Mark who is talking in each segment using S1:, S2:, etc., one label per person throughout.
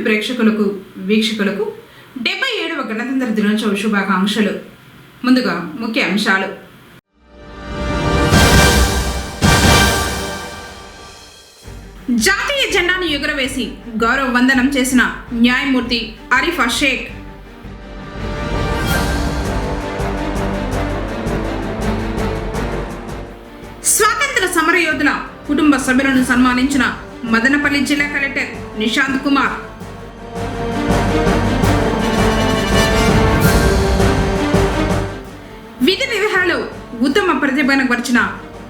S1: ప్రేక్షకులకు వీక్షకులకు 77వ గణతంత్ర దినోత్సవ శుభాకాంక్షలు. ముందుగా ముఖ్య అంశాలు. జాతీయ జెండాను ఎగురవేసి గౌరవ వందనం చేసిన న్యాయమూర్తి ఆరిఫా షేక్. స్వాతంత్ర సమరయోధుల కుటుంబ సభ్యులను సన్మానించిన మదనపల్లి జిల్లా కలెక్టర్ నిశాంత్ కుమార్. విధి నిర్వహణలో ఉత్తమ ప్రతిభను వచ్చిన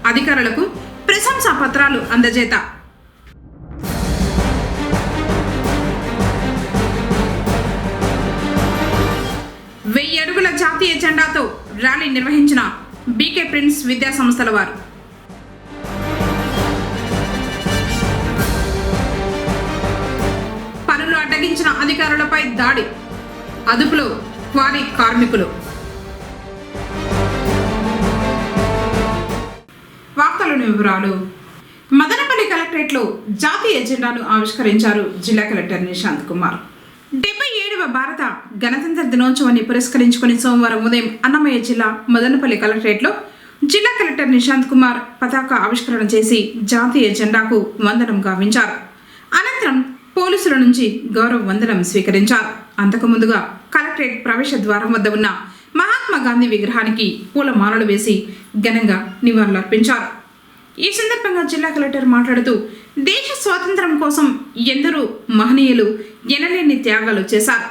S1: అధికారులకు ప్రశంసా పత్రాలు అందజేత. వెయ్యి అడుగుల జాతీయ జెండాతో ర్యాలీ నిర్వహించిన బీకే ప్రిన్స్ విద్యా సంస్థల వారు. పనులు అడ్డగించిన అధికారులపై దాడి, అదుపులో క్వారీ కార్మికులు. వార్తలోని వివరాలు. మదనపల్లి కలెక్టరేట్లో జాతీయ జెండాను ఆవిష్కరించారు జిల్లా కలెక్టర్ నిశాంత్ కుమార్. 77వ భారత గణతంత్ర దినోత్సవాన్ని పురస్కరించుకుని సోమవారం ఉదయం అన్నమయ్య జిల్లా మదనపల్లి కలెక్టరేట్లో జిల్లా కలెక్టర్ నిశాంత్ కుమార్ పతాక ఆవిష్కరణ చేసి జాతీయ జెండాకు వందనం గావించారు. అనంతరం పోలీసుల నుంచి గౌరవ వందనం స్వీకరించారు. అంతకు ముందుగా కలెక్టరేట్ ప్రవేశ ద్వారం వద్ద ఉన్న మహాత్మా గాంధీ విగ్రహానికి పూలమాలలు వేసి ఘనంగా నివాళులర్పించారు. ఈ సందర్భంగా జిల్లా కలెక్టర్ మాట్లాడుతూ దేశ స్వాతంత్ర్యం కోసం ఎందరో మహనీయులు ఎనలేని త్యాగాలు చేశారు.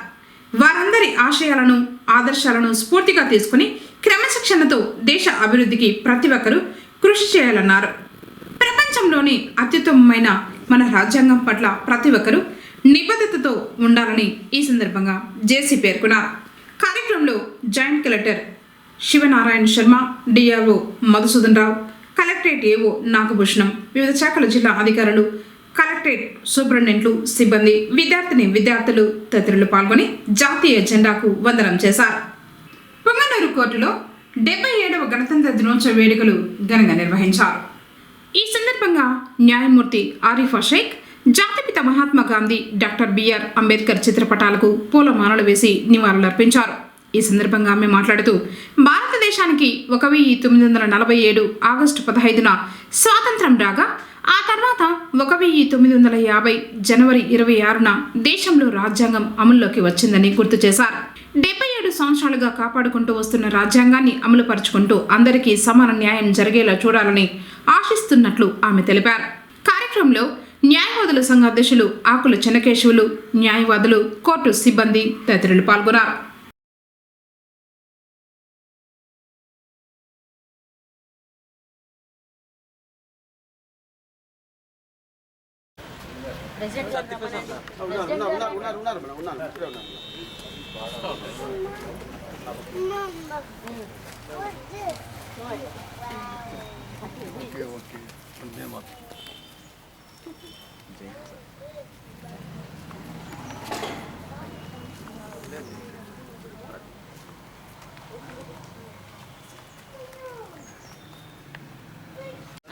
S1: వారందరి ఆశయాలను ఆదర్శాలను స్ఫూర్తిగా తీసుకుని క్రమశిక్షణతో దేశ అభివృద్ధికి ప్రతి ఒక్కరూ కృషి చేయాలన్నారు. ప్రపంచంలోని అత్యుత్తమమైన మన రాజ్యాంగం పట్ల ప్రతి ఒక్కరూ నిబద్ధతతో ఉండాలని ఈ సందర్భంగా జేసీ పేర్కొన్నారు. కార్యక్రమంలో joint collector Sivanarayana Sharma, DRO Madhusudan Rao, collectorate AO Nagabhushanam, వివిధ శాఖల జిల్లా అధికారులు, కలెక్టరేట్ సూపరింటెండెంట్లు, సిబ్బంది, విద్యార్థులు తదితరులు పాల్గొని జాతీయ జెండాకు వందనం చేశారు. పొంగనూరు కోర్టులో 77వ గణతంత్ర దినోత్సవ వేడుకలు ఘనంగా నిర్వహించారు. ఈ సందర్భంగా న్యాయమూర్తి ఆరిఫా షేక్ జాతిపిత మహాత్మా గాంధీ, డాక్టర్ బిఆర్ అంబేద్కర్ చిత్రపటాలకు పూలమాలలు వేసి నివాళులర్పించారు. ఈ సందర్భంగా ఆమె మాట్లాడుతూ భారతదేశానికి 1947 ఆగస్టు 15న స్వాతంత్రం రాగా ఆ తర్వాత 1950 జనవరి 26న దేశంలో రాజ్యాంగం అమల్లోకి వచ్చిందని గుర్తు చేశారు. 77 సంవత్సరాలుగా కాపాడుకుంటూ వస్తున్న రాజ్యాంగాన్ని అమలుపరుచుకుంటూ అందరికీ సమాన న్యాయం జరిగేలా చూడాలని ఆశిస్తున్నట్లు ఆమె తెలిపారు. కార్యక్రమంలో న్యాయవాదుల సంఘ అధ్యక్షులు ఆకుల చెన్నకేశవులు, న్యాయవాదులు, కోర్టు సిబ్బంది తదితరులు పాల్గొన్నారు.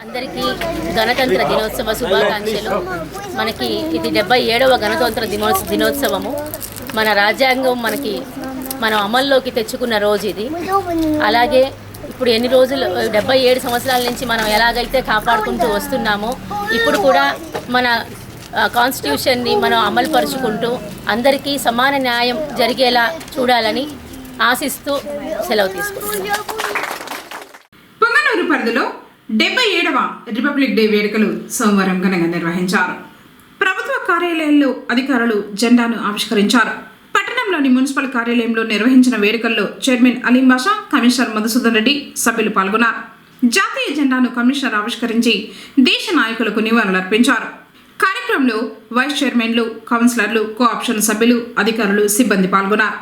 S2: అందరికీ గణతంత్ర దినోత్సవ శుభాకాంక్షలు. మనకి ఇది 77వ గణతంత్ర దినోత్సవము. మన రాజ్యాంగం మనం అమల్లోకి తెచ్చుకున్న రోజు ఇది. అలాగే ఇప్పుడు ఎన్ని రోజులు 77 సంవత్సరాల నుంచి మనం ఎలాగైతే కాపాడుకుంటూ వస్తున్నామో ఇప్పుడు కూడా మన కాన్స్టిట్యూషన్ని మనం అమలుపరుచుకుంటూ అందరికీ సమాన న్యాయం జరిగేలా చూడాలని ఆశిస్తూ సెలవు తీసుకుంటున్నాం.
S1: పొంగనూరు పరిధిలో 77వ రిపబ్లిక్ డే వేడుకలు సోమవారం ఘనంగా నిర్వహించారు. ప్రభుత్వ కార్యాలయంలో అధికారులు జెండాను ఆవిష్కరించారు. పట్టణంలోని మున్సిపల్ కార్యాలయంలో నిర్వహించిన వేడుకల్లో చైర్మన్ అలీం బాషా, కమిషనర్ మధుసూదన్ రెడ్డి, సభ్యులు పాల్గొన్నారు. జాతీయ జెండాను కమిషనర్ ఆవిష్కరించి దేశ నాయకులకు నివాళులర్పించారు. కార్యక్రమంలో వైస్ చైర్మన్లు, కౌన్సిలర్లు, కోఆప్షన్ సభ్యులు, అధికారులు, సిబ్బంది పాల్గొన్నారు.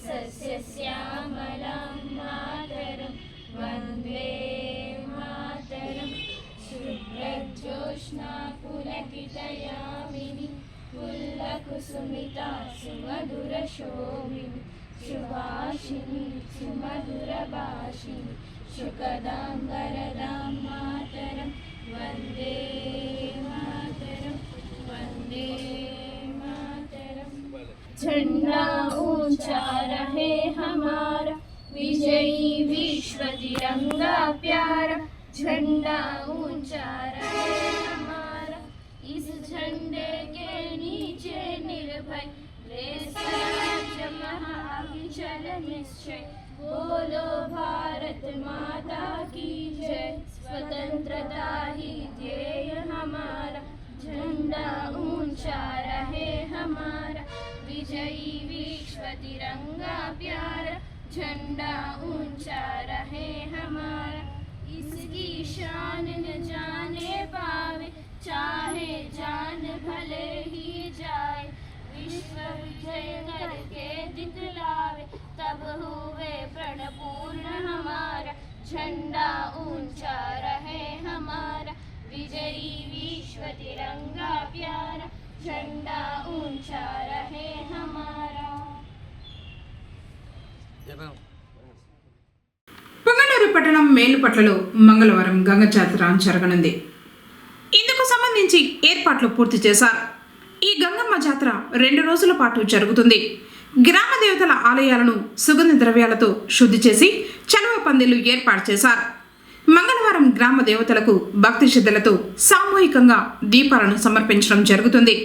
S3: సస్యశ్యామలం మాతరం వందే మాతరం. सुमिता सुमधुरशोभिनी सुभाषिनी सुमधुरभाषिणी शुकदां वरदां मातरं वन्दे मातरं वन्दे मातरं। झंडा ऊंचा रहे हमारा विजयी विश्व तिरंगा प्यारा, झंडा ऊंचा रहे हमारा, इस झंडे के नीचे निर्भय स्वराज्य महाविचल निश्चय। बोलो भारत माता की जय, स्वतंत्रता ही ध्येय हमारा, झंडा ऊंचा रहे हमारा, विजयी विश्व तिरंगा प्यारा, झंडा ऊंचा रहे हमारा, इसकी शान न जाने पावे, चाहे जान भले ही जाए, विश्व विजय करके दिखलावे, तब हुए प्रण पूर्ण हमारा, झंडा ऊंचा रहे हमारा, विजयी विश्व तिरंगा प्यारा, झंडा ऊंचा रहे हमारा।
S1: పొంగనూరు పట్టణం మేలుపట్లలో మంగళవారం గంగ జాతర జరగనుంది. ఇందుకు సంబంధించి ఏర్పాట్లు పూర్తి చేశారు. ఈ గంగమ్మ జాతర 2 రోజుల పాటు జరుగుతుంది. గ్రామ దేవతల ఆలయాలను సుగంధ ద్రవ్యాలతో శుద్ధి చేసి చలువ పందిళ్లు ఏర్పాటు చేశారు. మంగళవారం గ్రామ దేవతలకు భక్తి శ్రద్ధలతో సామూహికంగా దీపాలను సమర్పించడం జరుగుతుంది.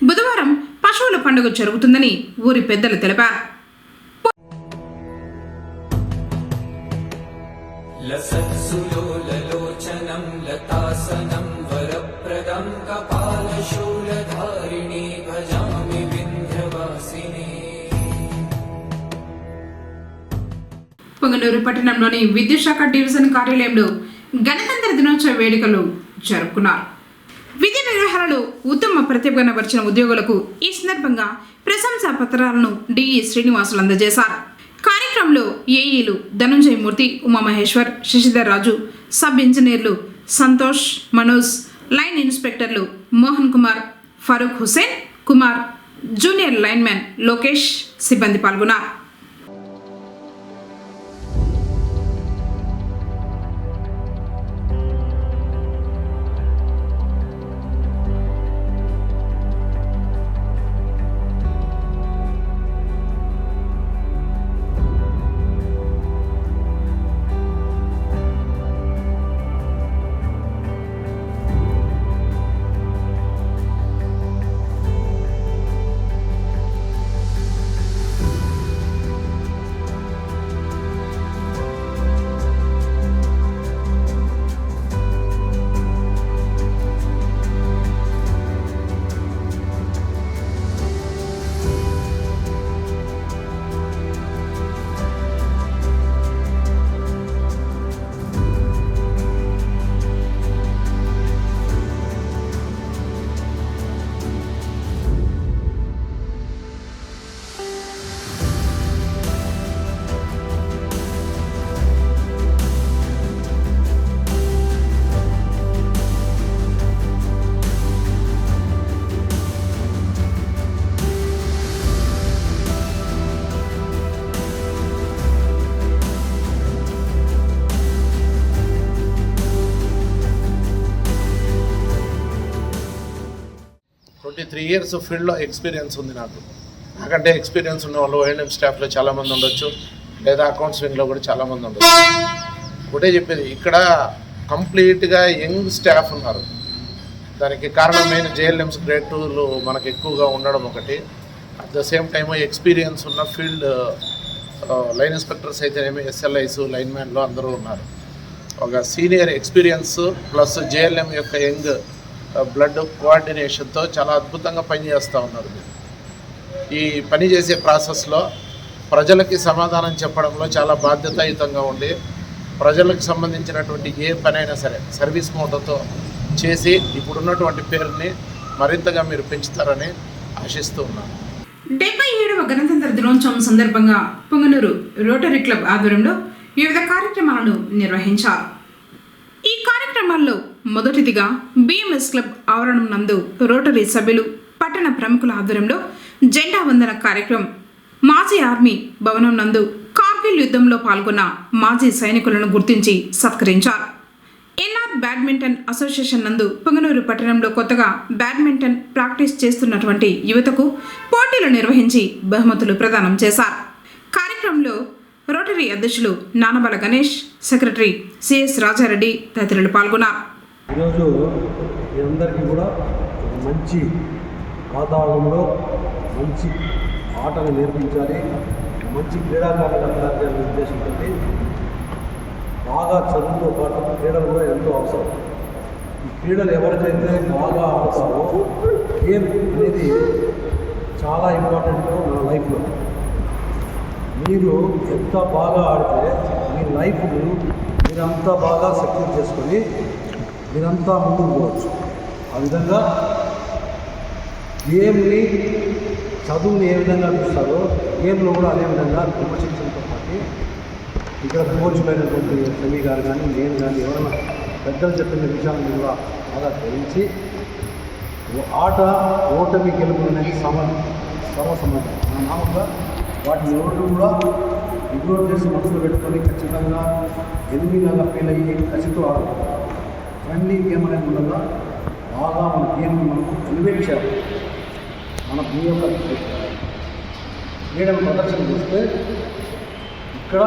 S1: బుధవారం పశువుల పండుగ జరుగుతుందని ఊరి పెద్దలు తెలిపారు.
S4: लसत्सुलोललोचनं लतासनं वरप्रदं कपालशूलधारिणी भजामि विन्ध्यवासिनी।
S1: పొంగనూరు పట్టణంలోని విద్యుత్ శాఖ డివిజన్ కార్యాలయంలో గణతంత్ర దినోత్సవ వేడుకలు జరుపుకున్నారు. విధి నిర్వహణలో ఉత్తమ ప్రతిభ కనబరిచిన ఉద్యోగులకు ఈ సందర్భంగా ప్రశంసా పత్రాలను డిఈ శ్రీనివాసులు అందజేశారు. కార్యక్రమంలో ఏఈలు ధనుంజయ మూర్తి, ఉమామహేశ్వర్, శశిధర్ రాజు, సబ్ ఇంజనీర్లు సంతోష్, మనోజ్, లైన్ ఇన్స్పెక్టర్లు మోహన్ కుమార్, ఫరూక్ హుసేన్ కుమార్, జూనియర్ లైన్మెన్ లోకేష్ సిబ్బంది పాల్గొన్నారు.
S5: త్రీ ఇయర్స్ ఫీల్డ్లో ఎక్స్పీరియన్స్ ఉంది నాకంటే ఎక్స్పీరియన్స్ ఉన్న వాళ్ళు ఓఎన్ఎం స్టాఫ్లో చాలామంది ఉండొచ్చు, లేదా అకౌంట్స్ వింగ్లో కూడా చాలామంది ఉండొచ్చు. ఒకటే చెప్పేది, ఇక్కడ కంప్లీట్గా యంగ్ స్టాఫ్ ఉన్నారు. దానికి కారణం మెయిన్ జేఎల్ఎంస్ గ్రేడ్ 2లు మనకు ఎక్కువగా ఉండడం ఒకటి. At the same time experience ఉన్న ఫీల్డ్ లైన్ ఇన్స్పెక్టర్స్ అయితేనేమి, ఎస్ఎల్ఐస్, లైన్ మ్యాన్లు అందరూ ఉన్నారు. ఒక సీనియర్ ఎక్స్పీరియన్స్ ప్లస్ జేఎల్ఎం యొక్క యంగ్ బ్లడ్ కోఆర్డినేషన్తో చాలా అద్భుతంగా పనిచేస్తూ ఉన్నారు. ఈ పని చేసే ప్రాసెస్లో ప్రజలకి సమాధానం చెప్పడంలో చాలా బాధ్యతాయుతంగా ఉండి, ప్రజలకు సంబంధించినటువంటి ఏ పనైనా సరే సర్వీస్ మోటోతో చేసి ఇప్పుడున్నటువంటి పేరుని మరింతగా మీరు పెంచుతారని ఆశిస్తూ ఉన్నాను.
S1: 77వ గణతంత్ర దినోత్సవం సందర్భంగా పొంగనూరు రోటరీ క్లబ్ ఆధ్వర్యంలో వివిధ కార్యక్రమాలను నిర్వహించారు. ఈ కార్యక్రమాల్లో మొదటిదిగా బిఎంఎస్ క్లబ్ ఆవరణం నందు రోటరీ సభ్యులు, పట్టణ ప్రముఖుల ఆధ్వర్యంలో జెండా వందన కార్యక్రమం మాజీ ఆర్మీ భవనం నందు కార్గిల్ యుద్ధంలో పాల్గొన్న మాజీ సైనికులను గుర్తించి సత్కరించారు. ఎన్ఆర్ బ్యాడ్మింటన్ అసోసియేషన్ నందు పొంగనూరు పట్టణంలో కొత్తగా బ్యాడ్మింటన్ ప్రాక్టీస్ చేస్తున్నటువంటి యువతకు పోటీలు నిర్వహించి బహుమతులు ప్రదానం చేశారు. కార్యక్రమంలో రోటరీ అధ్యక్షులు నానబల గణేష్, సెక్రటరీ సిఎస్ రాజారెడ్డి తదితరులు పాల్గొన్నారు.
S6: ఈరోజు మీ అందరికీ కూడా ఒక మంచి వాతావరణంలో మంచి ఆటలు నేర్పించాలి, మంచి క్రీడాకారులుగా తయారు చేయాలనే ఉద్దేశంతో బాగా చదువుతో పాటు క్రీడలు కూడా ఎంతో అవసరం. ఈ క్రీడలు ఎవరికైతే బాగా ఆడతారో గేమ్ అనేది చాలా ఇంపార్టెంట్ మన లైఫ్లో. మీరు ఎంత బాగా ఆడితే మీ లైఫ్ని మీరంతా బాగా సెక్యూర్ చేసుకొని మీరంతా ముందుకు పోవచ్చు. ఆ విధంగా గేమ్ని చదువుని ఏ విధంగా చూస్తారో గేమ్లో కూడా అదే విధంగా క్రమశిక్షణతో పాటు ఇక్కడ కోచ్లైనటువంటి రవి గారు కానీ నేను కానీ ఎవరైనా పెద్దలు చెప్పిన విషయాలను కూడా బాగా గ్రహించి ఆట ఓటమి గెలుపు అనేది సమానం. మామూలుగా వాటిని ఎవరు కూడా ఇగ్నోర్ చేసి మనసులో పెట్టుకొని ఖచ్చితంగా ఎనిమిదిగా ఫీల్ అయ్యి కసితో ఆడుతారు. ఫ్రెండ్లీ గేమ్ అనేది ఉండగా బాగా మన గేమ్ని మనం ఎలివేట్ చేయాలి. మన మీ యొక్క క్రీడను ప్రదర్శన చేస్తే ఇక్కడ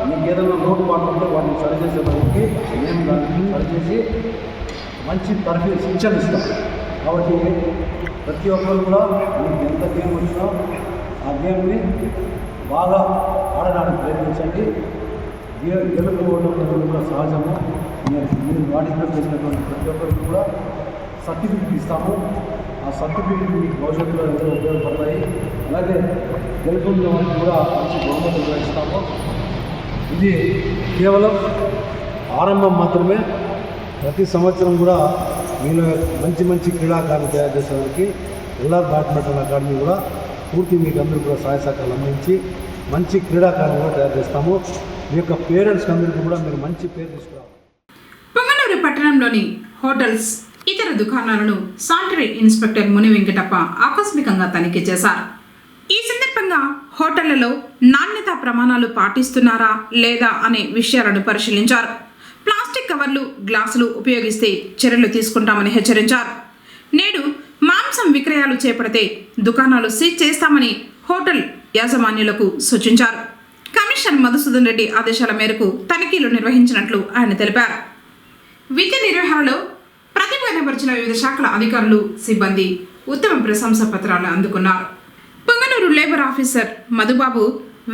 S6: మీకు ఏదైనా లోటుపాటు ఉంటే వాటిని సరిచేసేదానికి మేము దాన్ని సరిచేసి మంచి శిక్షణ ఇస్తాం. కాబట్టి ప్రతి ఒక్కరు కూడా మీకు ఎంత గేమ్ వచ్చినా ఆ గేమ్ని బాగా ఆడడానికి ప్రయత్నించండి. గెలుపు ఓటమి కూడా సహజము. మీరు వాటిలో చేసినటువంటి ప్రతి ఒక్కరికి కూడా సర్టిఫికెట్ ఇస్తాము. ఆ సర్టిఫికెట్ మీకు భవిష్యత్తులో ఎంతో ఉపయోగపడతాయి. అలాగే గెలుపున్న వారికి కూడా మంచి బహుమతులు కూడా ఇస్తాము. ఇది కేవలం ఆరంభం మాత్రమే. ప్రతి సంవత్సరం కూడా మీలో మంచి క్రీడాకారులు తయారు చేసేదానికి ఎల్ఆర్ బ్యాడ్మింటన్ అకాడమీ కూడా పూర్తి మీకు అందరూ కూడా సహాయ సహకారాలు అందించి మంచి క్రీడాకారులు కూడా తయారు చేస్తాము. మీ యొక్క పేరెంట్స్కి అందరికీ కూడా మీరు మంచి పేరు తీసుకురావాలి.
S1: పొంగనూరు పట్టణంలోని హోటల్స్, ఇతర దుకాణాలను శానిటరీ ఇన్స్పెక్టర్ ముని వెంకటప్ప ఆకస్మికంగా తనిఖీ చేశారు. ఈ సందర్భంగా హోటళ్లలో నాణ్యతా ప్రమాణాలు పాటిస్తున్నారా లేదా అనే విషయాలను పరిశీలించారు. ప్లాస్టిక్ కవర్లు, గ్లాసులు ఉపయోగిస్తే చర్యలు తీసుకుంటామని హెచ్చరించారు. నేడు మాంసం విక్రయాలు చేపడితే దుకాణాలు సీజ్ చేస్తామని హోటల్ యాజమాన్యులకు సూచించారు. కమిషనర్ మధుసూదన్ రెడ్డి ఆదేశాల మేరకు తనిఖీలు నిర్వహించినట్లు ఆయన తెలిపారు. విధి నిర్వహణలో ప్రతిభ కనబరిచిన వివిధ శాఖల అధికారులు, సిబ్బంది ఉత్తమ ప్రశంసా పత్రాలు అందుకున్నారు. పొంగనూరు లేబర్ ఆఫీసర్ మధుబాబు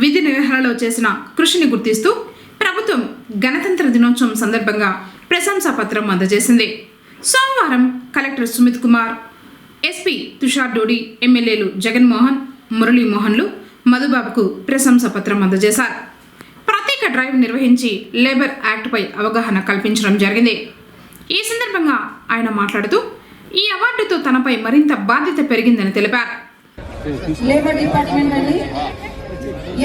S1: విధి నిర్వహణలో చేసిన కృషిని గుర్తిస్తూ ప్రభుత్వం గణతంత్ర దినోత్సవం సందర్భంగా ప్రశంసా పత్రం అందజేసింది. సోమవారం కలెక్టర్ సుమిత్ కుమార్, ఎస్పీ తుషార్ డోడి, ఎమ్మెల్యేలు జగన్మోహన్, మురళీమోహన్లు మధుబాబుకు ప్రశంసా పత్రం అందజేశారు. ప్రత్యేక డ్రైవ్ నిర్వహించి లేబర్ యాక్ట్పై అవగాహన కల్పించడం జరిగింది. ఈ సందర్భంగా ఆయన మాట్లాడుతూ ఈ అవార్డుతో తనపై మరింత బాధ్యత పెరిగిందని తెలిపారు.
S7: లేబర్ డిపార్ట్మెంట్ అని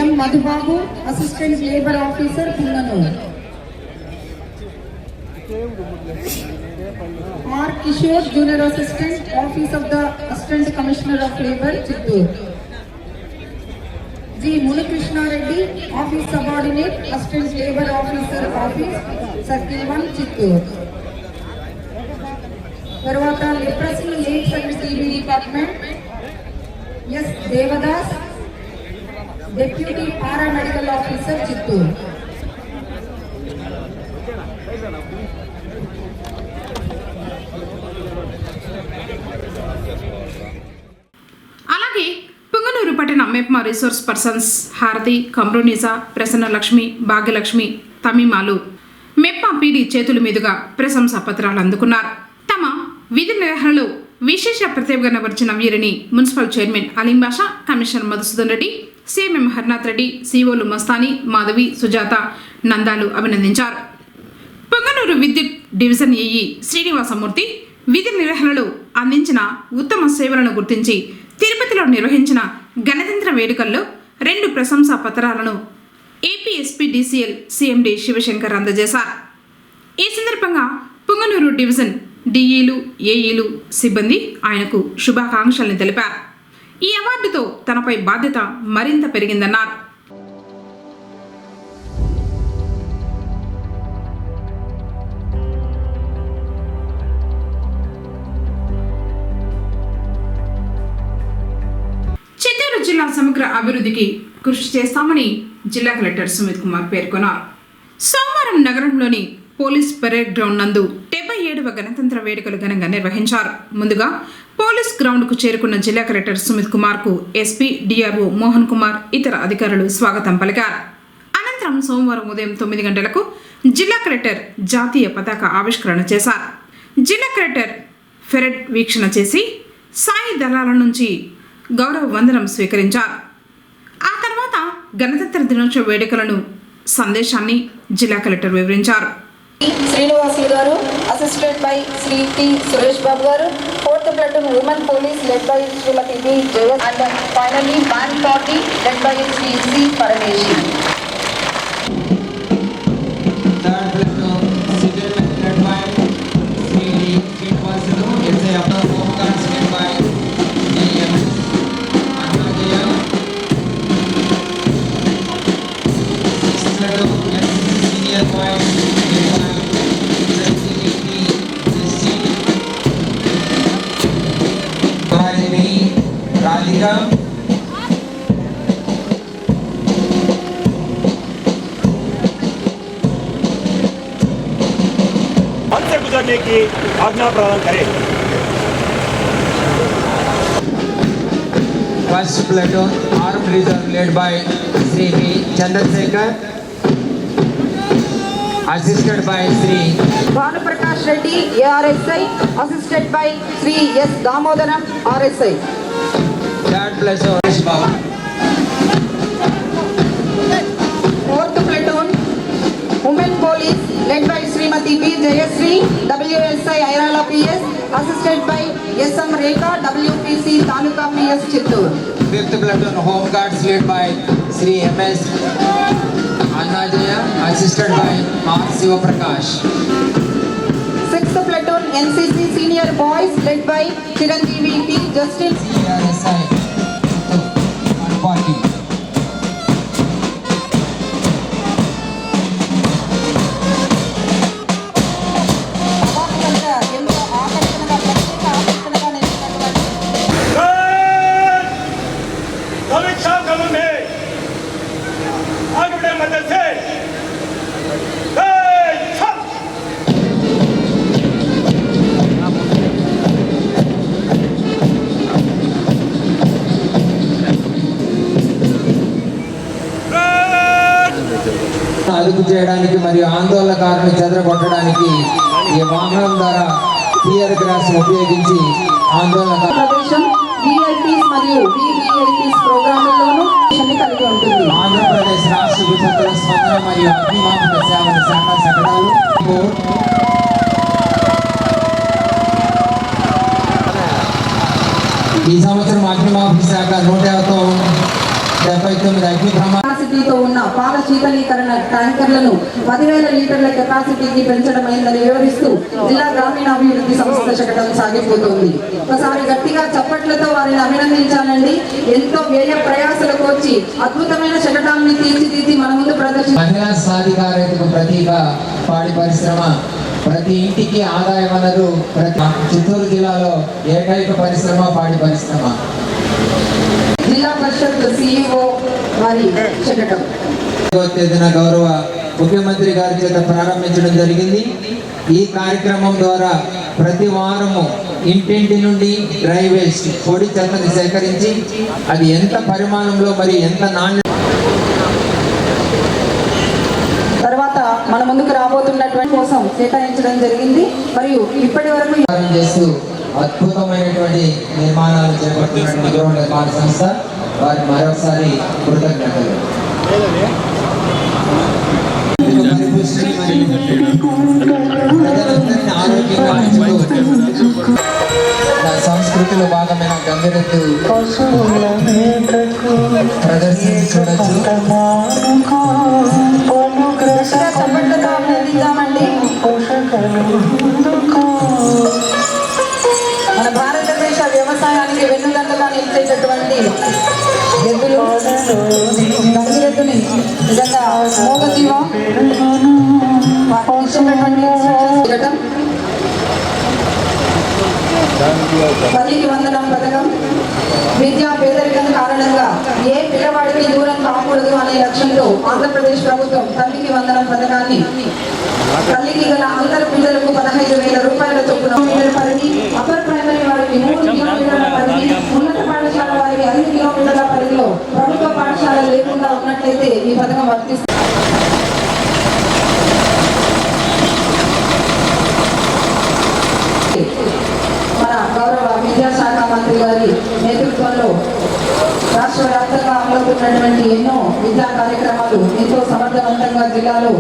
S7: M Madhubabu, assistant labour officer Punganur. R Kishore, junior assistant office of the assistant commissioner of labour, Chittoor. G Munikrishnareddy, office subordinate, assistant labour officer office, circle 1, Chittoor. తర్వాత leprosy AIDS and TB department S Devadas, deputy paramedical officer, Chittoor.
S1: అలాగే పొంగనూరు పట్టణ MEPMA resource persons Harathi, Kamrunisa, Prasanna Lakshmi, Bhagyalakshmi, తమీమాలు MEPMA PD చేతుల మీదుగా ప్రశంసా పత్రాలు అందుకున్నారు. తమ విధి నిర్వహణలో విశేష ప్రతిభ కనబరిచిన వీరిని మున్సిపల్ చైర్మన్ అలీం బాషా, కమిషనర్ మధుసూదన్ రెడ్డి, సిఎంఎం హర్నాథ్ రెడ్డి, సిఓలు మస్తాని, మాధవి, సుజాత, నందాలు అభినందించారు. పొంగనూరు విద్యుత్ డివిజన్ ఏఈ శ్రీనివాసమూర్తి విధి నిర్వహణలో అందించిన ఉత్తమ సేవలను గుర్తించి తిరుపతిలో నిర్వహించిన గణతంత్ర వేడుకల్లో 2 ప్రశంసా పత్రాలను ఏపీఎస్పీడీసీఎల్ సిఎండి శివశంకర్ అందజేశారు. ఈ సందర్భంగా పొంగనూరు డివిజన్ డిఈలు, ఏఈలు, సిబ్బంది ఆయనకు శుభాకాంక్షల్ని తెలిపారు. ఈ అవార్డుతో తనపై బాధ్యత మరింత పెరిగిందన్నారు. చిత్తూరు జిల్లా సమగ్ర అభివృద్ధికి కృషి చేస్తామని జిల్లా కలెక్టర్ సుమిత్ కుమార్ పేర్కొన్నారు. సోమవారం నగరంలోని పోలీస్ పరేడ్ గ్రౌండ్ నందు 77వ గణతంత్ర వేడుకలు ఘనంగా నిర్వహించారు. ముందుగా పోలీస్ గ్రౌండ్కు చేరుకున్న జిల్లా కలెక్టర్ సుమిత్ కుమార్కు ఎస్పీ, డిఆర్ఓ మోహన్ కుమార్, ఇతర అధికారులు స్వాగతం పలికారు. అనంతరం సోమవారం ఉదయం 9 గంటలకు జిల్లా కలెక్టర్ జాతీయ పతాక ఆవిష్కరణ చేశారు. జిల్లా కలెక్టర్ పెరేడ్ వీక్షణ చేసి సాయి దళాల నుంచి గౌరవ వందనం స్వీకరించారు. ఆ తర్వాత గణతంత్ర దినోత్సవ వేడుకలను సందేశాన్ని జిల్లా కలెక్టర్ వివరించారు.
S7: శ్రీనివాసులు గారు, assisted by Shri T Suresh Babu గారు, 4th platoon women police led by Shrimati B Jaya, and finally band party led by Shri C Parameshwari.
S8: Third platoon civil led by Sri Srinivasulu, SI Upper Home Guards led by DM Annajaya. Sixth platoon senior boys led by Sri SC Bharani Radhika.
S9: से गुजरने की आज्ञा प्रदान करें।
S8: First platoon armed reserve led by Sri V. Chandrasekhar, assisted by Sri
S7: Bhanu Prakash Reddy, ARSI, assisted by Sri S. Damodaram, RSI.
S8: Third platoon Suresh Babu.
S7: 4th platoon women police led by Srimati B. Jayasri, WSI Airala PS, assisted by SM Rekha, WPC Taluka PS Chittoor.
S8: Fifth platoon home guards led by Sri MS Annajaya, assisted by R. Sivaprakash.
S7: 6th platoon NCC senior boys led by Chiranjeevi T. Justin.
S8: CRSI Party.
S9: समीक्षा कदम में आगे बढ़े मदद से
S8: అదుపు చేయడానికి మరియు ఆందోళనకారులను చెదరగొట్టడానికి ఈ వాహనం ద్వారా టియర్ గ్యాస్ ఉపయోగించి ఆందోళనకారులు
S7: ప్రదేశం VIPs మరియు VVIPs ప్రోగ్రాముల్లోనూ కలిగి ఉంటుంది.
S8: ఆంధ్రప్రదేశ్ రాష్ట్ర విపత్తుల స్పందన మరియు అగ్నిమాపక సేవల శాఖ శకటాలు ఈ సంవత్సరం అగ్నిమాపక శాఖ 179 అగ్ని ప్రమాద
S7: కెపాసిటీతో ఉన్న పాల శీతలీకరణ ట్యాంకర్లను 10,000 లీటర్ల కెపాసిటీకి పెంచడమైందని వివరిస్తూ జిల్లా గ్రామీణాభివృద్ధి సంస్థ శకటం సాగిపోతోంది. ఒకసారి గట్టిగా చప్పట్లతో వారిని అభినందించాలండి. ఎంతో వ్యయ ప్రయాసలకు వచ్చి అద్భుతమైన శకటాన్ని తీర్చిదిద్ది మన ముందు ప్రదర్శించారు.
S8: మహిళా సాధికారతకు ప్రతీక పాడి పరిశ్రమ. ప్రతి ఇంటికి ఆదాయ వనరు. చిత్తూరు జిల్లాలో ఏకైక పరిశ్రమ పాడి పరిశ్రమ.
S7: జిల్లా పరిషత్ CEO వారి శకటం
S8: తేదీన గౌరవ ముఖ్యమంత్రి గారి చేత ప్రారంభించడం జరిగింది. ఈ కార్యక్రమం ద్వారా ప్రతి వారము ఇంటింటి నుండి డ్రై వేస్ట్ పొడి చెత్తని సేకరించి అది ఎంత పరిమాణంలో మరి ఎంత నాణ్యత
S7: తర్వాత మన ముందుకు రాబోతున్నటువంటి కోసం కేటాయించడం జరిగింది. మరియు ఇప్పటి వరకు
S8: చేస్తూ అద్భుతమైనటువంటి నిర్మాణాలు చేపడుతున్నటువంటి గ్రౌండ్ నిర్మాణ సంస్థ వారి మరొకసారి కృతజ్ఞతలు. పరిపుష్టి మరియు ప్రజలందరినీ ఆరోగ్యంగా ఉంచుతూ నా సంస్కృతిలో భాగమైన గంగిరెద్దు ప్రదర్శన చూడొచ్చు.
S7: చప్పట్లతో అభినందిద్దామండి. మన భారతదేశ వ్యవసాయానికి వెన్నుదండగా నిలిచేటటువంటి ఎద్దులు గంగిరెద్దుని నిజంగా మోగజీవం తల్లికి వందనం పథకం విద్యా పేదరికం కారణంగా ఏ పిల్లవాడికి దూరం కాకూడదు అనే లక్ష్యంతో ఆంధ్రప్రదేశ్ ప్రభుత్వం తల్లికి వందనం పథకాన్ని తల్లికి గల అందరు పిల్లలకు 15,000 రూపాయల చొప్పున కిలోమీటర్ పరిధి, అప్పర్ ప్రైమరీ వారికి 3 కిలోమీటర్ల పరిధి, ఉన్నత పాఠశాల వారికి 5 కిలోమీటర్ల పరిధిలో ప్రభుత్వ పాఠశాల లేకుండా ఉన్నట్లయితే ఈ పథకం వర్తిస్తుంది. మన గౌరవ విద్యాశాఖ మంత్రి గారి నేతృత్వంలో రాష్ట్ర వ్యాప్తంగా అమలవుతున్నటువంటి ఎన్నో విద్యా కార్యక్రమాలు ఎంతో సమర్థవంతంగా జిల్లాలో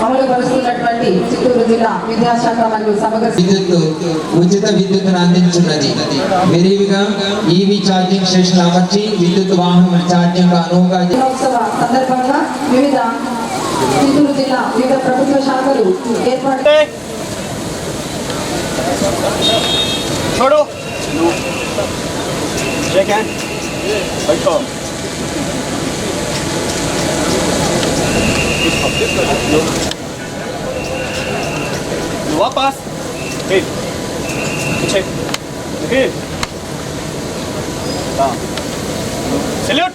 S7: అమలు పరుస్తున్నటువంటి చిత్తూరు జిల్లా విద్యాశాఖ మరియు సమగ్ర
S8: ఉచిత విద్యుత్తును అందించున్నది. విరివిగా ఈవీ ఛార్జింగ్ స్టేషన్ అమర్చి విద్యుత్ వాహనం ఛార్జింగ్ అనువుగా
S7: దినోత్సవ సందర్భంగా వివిధ చిత్తూరు జిల్లా వివిధ ప్రభుత్వ శాఖలు ఏర్పాటు
S9: छोड़ो शेक हैंड बैठो वापस पीछे सैल्यूट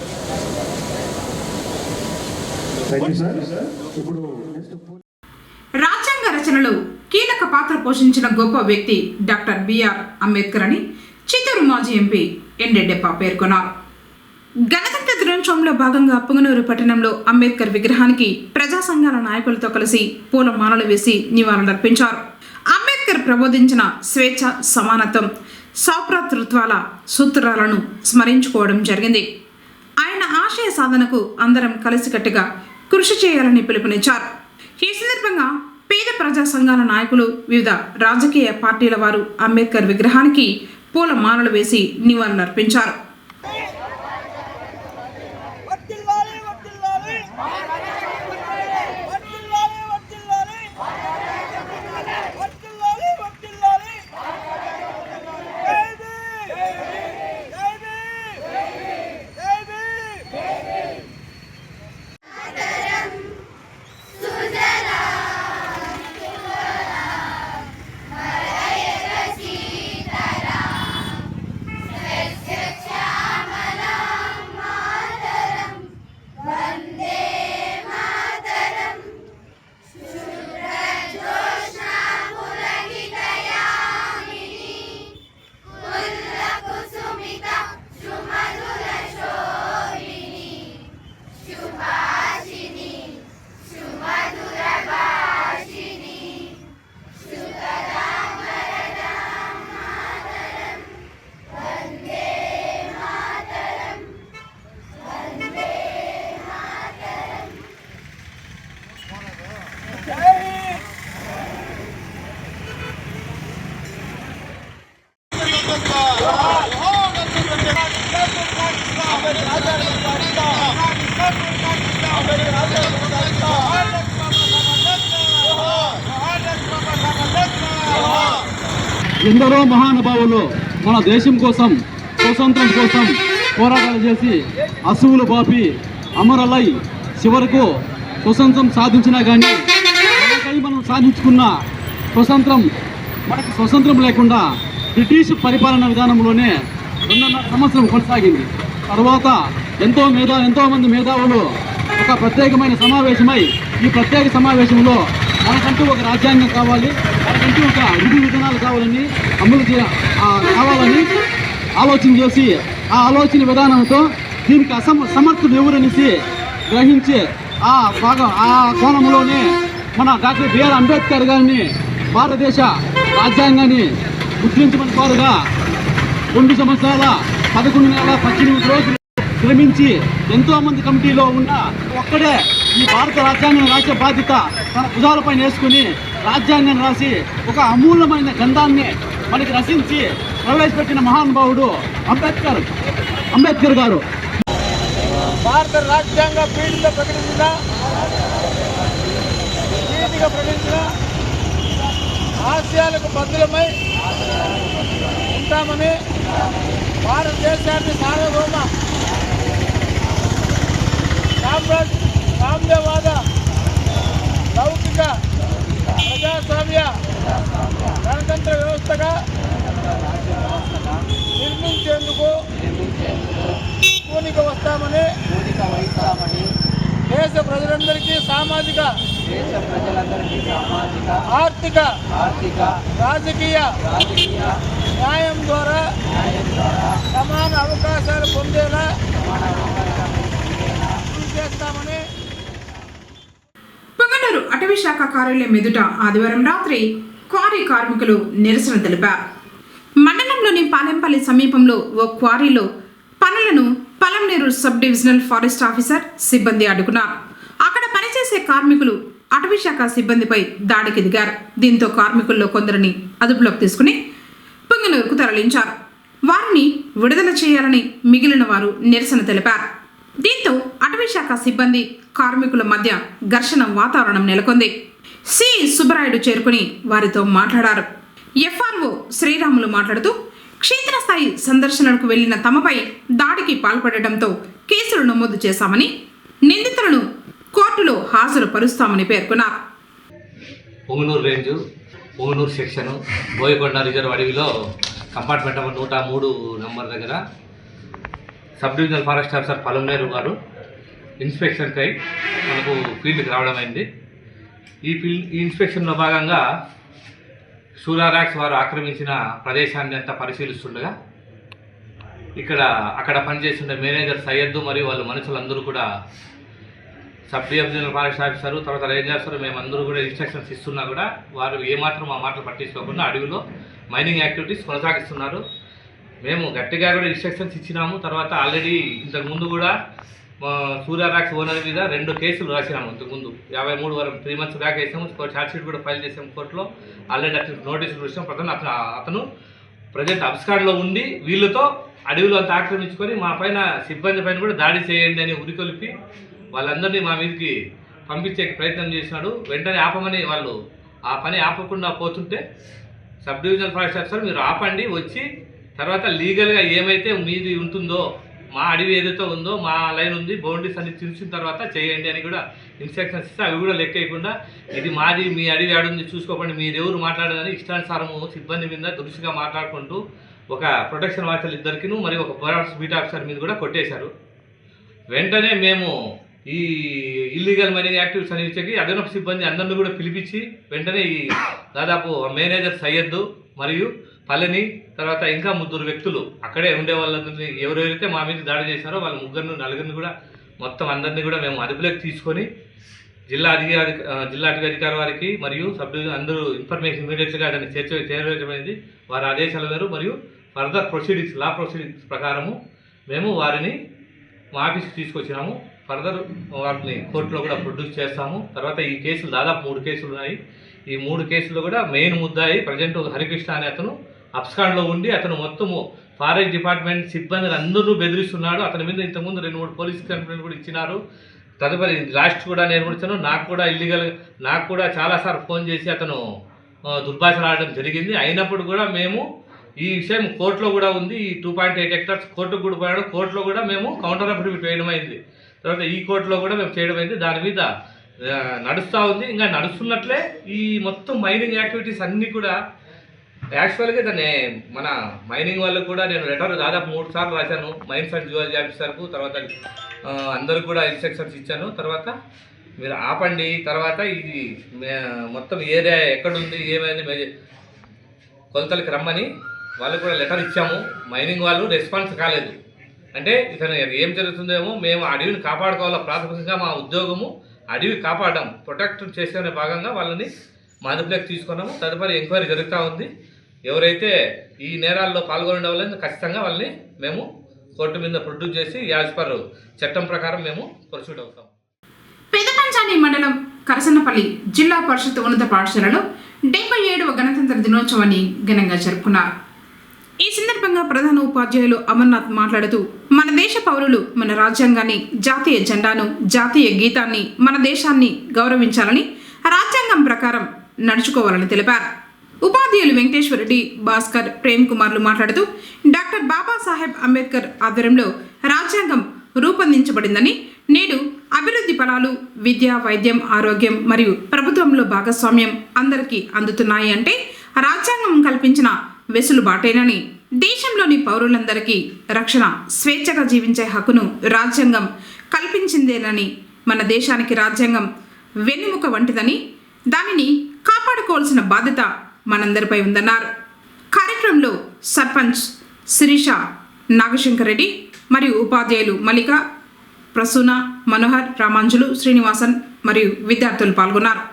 S1: రాజ్యాంగ రచనలో కీలక పాత్ర పోషించిన గొప్ప వ్యక్తి డాక్టర్ బిఆర్ అంబేద్కర్ అని చిత్తూరు మాజీ ఎంపీ ఎండెడ్డెప్ప పేర్కొన్నారు. గణతంత్ర దినోత్సవంలో భాగంగా పుంగనూరు పట్టణంలో అంబేద్కర్ విగ్రహానికి ప్రజా సంఘాల నాయకులతో కలిసి పూలమాలలు వేసి నివాళులర్పించారు. అంబేద్కర్ ప్రబోధించిన స్వేచ్ఛ, సమానత్వం, సౌభ్రాతృత్వాల సూత్రాలను స్మరించుకోవడం జరిగింది. ఆయన ఆశయ సాధనకు అందరం కలిసికట్టుగా కృషి చేయాలని పిలుపునిచ్చారు. ఈ సందర్భంగా పేద ప్రజా సంఘాల నాయకులు, వివిధ రాజకీయ పార్టీల వారు అంబేద్కర్ విగ్రహానికి పూల మాలలు వేసి నివాళులర్పించారు.
S6: ఎందరో మహానుభావులు మన దేశం కోసం, స్వతంత్రం కోసం పోరాటాలు చేసి అసువులు బాపి అమరులై చివరకు స్వతంత్రం సాధించినా కానీ మనం సాధించుకున్న స్వతంత్రం మనకు స్వతంత్రం లేకుండా బ్రిటిష్ పరిపాలన విధానంలోనే 2.5 సంవత్సరం కొనసాగింది. తర్వాత ఎంతోమంది మేధావులు ఒక ప్రత్యేకమైన సమావేశమై ఈ ప్రత్యేక సమావేశంలో మనకంటూ ఒక రాజ్యాంగం కావాలి, మనకంటూ ఒక విధి విధానాలు కావాలని కావాలని ఆలోచన చేసి ఆ ఆలోచన విధానంతో దీనికి సమర్థుడు ఎవరనేసి గ్రహించి ఆ కోణంలోనే మన డాక్టర్ బిఆర్ అంబేద్కర్ గారిని భారతదేశ రాజ్యాంగాన్ని ముద్రించమని కోరగా 2 సంవత్సరాల 11 నెలల 18 రోజులు శ్రమించి ఎంతోమంది కమిటీలో ఉన్న ఒక్కడే ఈ భారత రాజ్యాంగం రాసే బాధ్యత తన భుజాలపైన వేసుకుని రాజ్యాంగాన్ని రాసి ఒక అమూల్యమైన గ్రంథాన్ని మనకి రచించి ప్రవేశపెట్టిన మహానుభావుడు అంబేద్కర్ గారు.
S9: భారత రాజ్యాంగ పీఠంలో ప్రకటించిన ఆశయాలకు బద్దులమై ఉంటామని
S10: భారతదేశాన్ని సార్వభౌమ సామ్యవాద లౌకిక ప్రజాస్వామ్య గణతంత్ర వ్యవస్థగా నిర్మించేందుకు పూనిక వస్తామని దేశ ప్రజలందరికీ సామాజిక ఆర్థిక రాజకీయ న్యాయం ద్వారా సమాన అవకాశాలు పొందేలా కృషి చేస్తామని
S1: పొంగనూరు అటవీ శాఖ కార్యాలయం ఎదుట ఆదివారం రాత్రి క్వారీ కార్మికులు నిరసన తెలిపారు. మండలంలోని పాలెంపల్లి సమీపంలో ఓ క్వారీలో పనులను Palamaner sub divisional forest officer సిబ్బంది అడ్డుకున్నారు. అక్కడ పనిచేసే కార్మికులు అటవీ శాఖ సిబ్బందిపై దాడికి దిగారు. దీంతో కార్మికుల్లో కొందరిని అదుపులోకి తీసుకుని పొంగనూరుకు తరలించారు. వారిని విడుదల చేయాలని మిగిలిన వారు నిరసన తెలిపారు. దీంతో అటవీ శాఖ సిబ్బంది కార్మికుల మధ్య ఘర్షణ వాతావరణం నెలకొంది. సి సుబ్బరాయుడు చేరుకుని వారితో మాట్లాడారు. ఎఫ్ఆర్ఓ శ్రీరాములు మాట్లాడుతూ క్షేత్రస్థాయి సందర్శనకు వెళ్లిన తమపై దాడికి పాల్పడటంతో కేసులు నమోదు చేశామని, నిందితులను కోర్టులో హాజరుపరుస్తామని పేర్కొన్నారు.
S11: Punganur range Punganur section Boyakonda reserve అడవిలో కంపార్ట్మెంట్ నెంబర్ 103 నంబర్ దగ్గర sub divisional forest officer Palamaner గారు ఇన్స్పెక్షన్కై మనకు ఫీల్డ్కి రావడం అయింది. ఈ ఇన్స్పెక్షన్లో భాగంగా షూరారాక్స్ వారు ఆక్రమించిన ప్రదేశాన్ని అంతా పరిశీలిస్తుండగా అక్కడ పనిచేస్తున్న మేనేజర్ సయ్యద్దు మరియు వాళ్ళ మనుషులందరూ కూడా సబ్ డివిజనల్ ఫారెస్ట్ ఆఫీసరు తర్వాత రేంజ్ ఆఫీసర్ మేమందరూ కూడా ఇన్స్ట్రక్షన్స్ ఇస్తున్నా కూడా వారు ఏమాత్రం ఆ మాటలు పట్టించుకోకుండా అడవిలో మైనింగ్ యాక్టివిటీస్ కొనసాగిస్తున్నారు. మేము గట్టిగా కూడా ఇన్స్ట్రక్షన్స్ ఇచ్చినాము. తర్వాత ఆల్రెడీ ఇంతకుముందు కూడా సూర్యారాక్స్ ఓనర్ మీద 2 కేసులు రాసినాము. ఇంతకుముందు 53 వరకు 3 months బ్యాక్ వేసాము. ఛార్జ్ షీట్ కూడా ఫైల్ చేసాము కోర్టులో. ఆల్రెడీ అతను నోటీసులు వచ్చాము. అతను ప్రజెంట్ అబ్స్కార్డ్లో ఉండి వీళ్ళతో అడవిలో అంతా ఆక్రమించుకొని మా పైన సిబ్బంది పైన కూడా దాడి చేయండి అని ఉరికొలిపి వాళ్ళందరినీ మా మీదకి పంపించే ప్రయత్నం చేసినాడు. వెంటనే ఆపమని వాళ్ళు ఆ పని ఆపకుండా పోతుంటే సబ్ డివిజనల్ ఫారెస్ట్ ఆఫీసర్ మీరు ఆపండి, వచ్చి తర్వాత లీగల్గా ఏమైతే మీది ఉంటుందో మా అడవి ఏదైతే ఉందో మా లైన్ ఉంది బౌండరీస్ అన్ని చూసిన తర్వాత చేయండి అని కూడా ఇన్స్ట్రక్షన్స్ ఇస్తే అవి కూడా లెక్క వేయకుండా ఇది మాది మీ అడవి ఆడుంది చూసుకోకండి మీరెవరు మాట్లాడదని ఇష్టానుసారము సిబ్బంది మీద దురుసుగా మాట్లాడుకుంటూ ఒక ప్రొటెక్షన్ వాచర్లు ఇద్దరికిను మరియు ఒక ఫారెస్ట్ బీట్ ఆఫీసర్ మీద కూడా కొట్టేశారు. వెంటనే మేము ఈ ఇల్లీగల్ మైనింగ్ యాక్టివిటీస్ అని చెప్పి అదనపు సిబ్బంది అందరినీ కూడా పిలిపించి వెంటనే ఈ దాదాపు మేనేజర్ సయ్యద్దు మరియు పళని తర్వాత ఇంకా 3 వ్యక్తులు అక్కడే ఉండే వాళ్ళందరినీ ఎవరెవరైతే మా మీద దాడి చేశారో వాళ్ళ 3-4 కూడా మొత్తం అందరినీ కూడా మేము అదుపులోకి తీసుకొని జిల్లా అధికారి వారికి మరియు సబ్ డివిజన్ అందరూ ఇన్ఫర్మేషన్ ఇమీడియట్గా దాన్ని చేరవేయమైంది. వారి ఆదేశాల మేరకు మరియు ఫర్దర్ ప్రొసీడింగ్స్ లా ప్రొసీడింగ్స్ ప్రకారము మేము వారిని మా ఆఫీస్కి తీసుకొచ్చినాము. ఫర్దర్ వాటిని కోర్టులో కూడా ప్రొడ్యూస్ చేస్తాము. తర్వాత ఈ కేసులు దాదాపు 3 కేసులు ఉన్నాయి. ఈ 3 కేసుల్లో కూడా మెయిన్ ముద్దాయి ప్రజెంట్ హరికృష్ణ అనే అతను అబ్స్కాండ్లో ఉండి అతను మొత్తము ఫారెస్ట్ డిపార్ట్మెంట్ సిబ్బందిని అందరూ బెదిరిస్తున్నాడు. అతని మీద ఇంతకుముందు 2-3 పోలీస్ కంప్లైంట్ కూడా ఇచ్చినారు. తదుపరి లాస్ట్ కూడా నేను కూడా నాకు కూడా నాకు కూడా చాలాసార్లు ఫోన్ చేసి అతను దుర్భాషలు ఆడడం జరిగింది. అయినప్పుడు కూడా మేము ఈ విషయం కోర్టులో కూడా ఉంది. ఈ 2.8 hectares కోర్టుకు కూడా పోయాడు. కోర్టులో కూడా మేము కౌంటర్ అఫిడవిట్ వేయడం అయింది. తర్వాత ఈ కోర్టులో కూడా మేము చేయడం అయింది. దాని మీద నడుస్తూ ఉంది. ఇంకా నడుస్తున్నట్లే ఈ మొత్తం మైనింగ్ యాక్టివిటీస్ అన్నీ కూడా యాక్చువల్గా దాన్ని మన మైనింగ్ వాళ్ళకు కూడా నేను లెటర్ దాదాపు 3 సార్లు రాశాను. మైన్స్ అండ్ జియాలజీ ఆఫీసర్కు తర్వాత అందరికి కూడా ఇన్స్ట్రక్షన్స్ ఇచ్చాను. తర్వాత మీరు ఆపండి, తర్వాత ఇది మొత్తం ఏరియా ఎక్కడుంది ఏమైంది కొలతలకి రమ్మని వాళ్ళకు కూడా లెటర్ ఇచ్చాము. మైనింగ్ వాళ్ళు రెస్పాన్స్ కాలేదు. అంటే ఇతను ఏం జరుగుతుందేమో మేము అడవిని కాపాడుకోవాలో ప్రాథమికంగా మా ఉద్యోగము అడవి కాపాడడం ప్రొటెక్ట్ చేసే భాగంగా వాళ్ళని మా అదుపులోకి తీసుకున్నాము. తదుపరి ఎంక్వైరీ జరుగుతూ ఉంది. ఎవరైతే ఈ నేరాల్లో పాల్గొనే వాళ్ళని ఖచ్చితంగా వాళ్ళని మేము కోర్టు మీద ప్రొడ్యూస్ చేసి యాజ్ పర్ చట్టం ప్రకారం మేము ప్రొసీడ్ అవుతాం.
S1: పెదపంచాని మండలం కరసన్నపల్లి జిల్లా పరిషత్ ఉన్నత పాఠశాలలో 77వ గణతంత్ర దినోత్సవాన్ని ఘనంగా జరుపుకున్నారు. ఈ సందర్భంగా ప్రధాన ఉపాధ్యాయులు అమర్నాథ్ మాట్లాడుతూ మన దేశ పౌరులు మన రాజ్యాంగాన్ని, జాతీయ జెండాను, జాతీయ గీతాన్ని, మన దేశాన్ని గౌరవించాలని, రాజ్యాంగం ప్రకారం నడుచుకోవాలని తెలిపారు. ఉపాధ్యాయులు వెంకటేశ్వరరెడ్డి, భాస్కర్, ప్రేమ్ కుమార్లు మాట్లాడుతూ డాక్టర్ బాబాసాహెబ్ అంబేద్కర్ ఆధ్వర్యంలో రాజ్యాంగం రూపొందించబడిందని, నేడు అభివృద్ధి ఫలాలు విద్య, వైద్యం, ఆరోగ్యం మరియు ప్రభుత్వంలో భాగస్వామ్యం అందరికీ అందుతున్నాయి అంటే రాజ్యాంగం కల్పించిన వెసులుబాటేనని, దేశంలోని పౌరులందరికీ రక్షణ, స్వేచ్ఛగా జీవించే హక్కును రాజ్యాంగం కల్పించిందేనని, మన దేశానికి రాజ్యాంగం వెన్నెముక వంటిదని, దానిని కాపాడుకోవాల్సిన బాధ్యత మనందరిపై ఉందన్నారు. కార్యక్రమంలో సర్పంచ్ శిరీష, నాగశంకర్ రెడ్డి మరియు ఉపాధ్యాయులు మల్లిక, ప్రసూన, మనోహర్, రామాంజులు, శ్రీనివాసన్ మరియు విద్యార్థులు పాల్గొన్నారు.